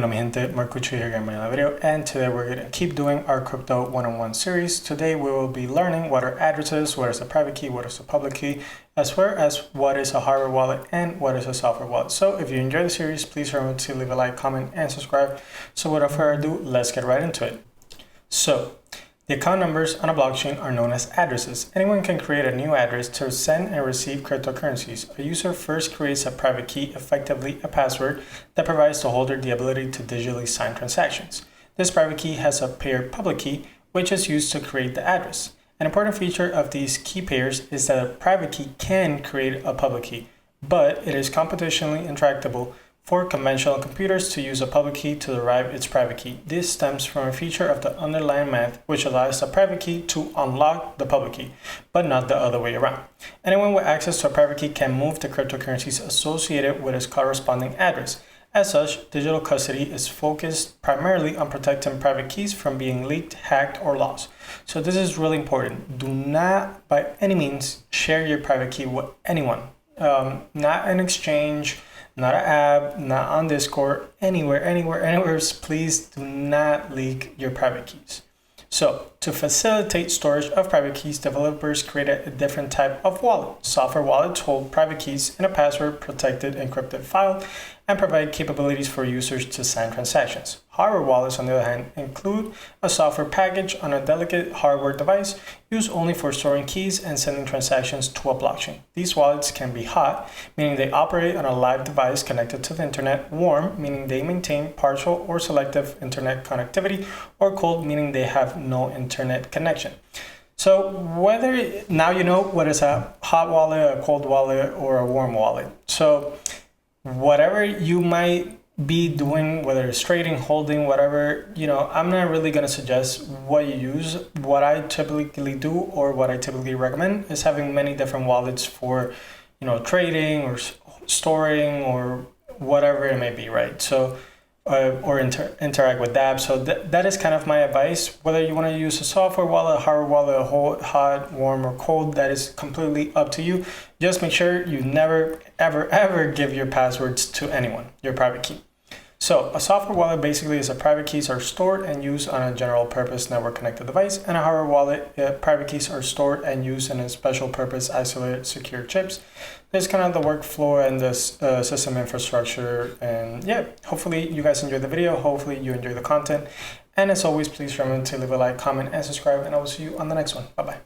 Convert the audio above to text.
Dímelo mi gente, Marcucci here again in another video, and today we're going to keep doing our crypto one-on-one series. Today we will be learning what are addresses, what is a private key, what is a public key, as well as what is a hardware wallet and what is a software wallet. So if you enjoy the series, please remember to leave a like, comment, and subscribe. So without further ado, let's get right into it. So the account numbers on a blockchain are known as addresses. Anyone can create a new address to send and receive cryptocurrencies. A user first creates a private key, effectively a password, that provides the holder the ability to digitally sign transactions. This private key has a paired public key, which is used to create the address. An important feature of these key pairs is that a private key can create a public key, but it is computationally intractable for conventional computers to use a public key to derive its private key. This stems from a feature of the underlying math which allows the private key to unlock the public key, but not the other way around. Anyone with access to a private key can move the cryptocurrencies associated with its corresponding address. As such, digital custody is focused primarily on protecting private keys from being leaked, hacked, or lost. So this is really important. Do not by any means share your private key with anyone. Not an exchange, not an app, not on Discord, anywhere. Please do not leak your private keys. So to facilitate storage of private keys, developers created a different type of wallet. Software wallets hold private keys in a password protected encrypted file and provide capabilities for users to sign transactions. Hardware wallets, on the other hand, include a software package on a delicate hardware device used only for storing keys and sending transactions to a blockchain. These wallets can be hot, meaning they operate on a live device connected to the internet, warm, meaning they maintain partial or selective internet connectivity, or cold, meaning they have no internet connection. So whether now you know what is a hot wallet, a cold wallet, or a warm wallet. So whatever you might be doing, whether it's trading, holding, whatever, I'm not really going to suggest what you use. What I typically do, or what I typically recommend, is having many different wallets for, trading or storing or whatever it may be, right? So interact with dApps. So that is kind of my advice. Whether you want to use a software wallet, a hardware wallet, hot, warm, or cold, that is completely up to you. Just make sure you never, ever give your passwords to anyone, your private key. So a software wallet basically is a private keys are stored and used on a general purpose network connected device, and a hardware wallet, private keys are stored and used in a special purpose isolated secure chips. There's kind of the workflow and this system infrastructure, and yeah, hopefully you guys enjoyed the video. Hopefully you enjoy the content, and as always, please remember to leave a like, comment, and subscribe, and I will see you on the next one. Bye bye.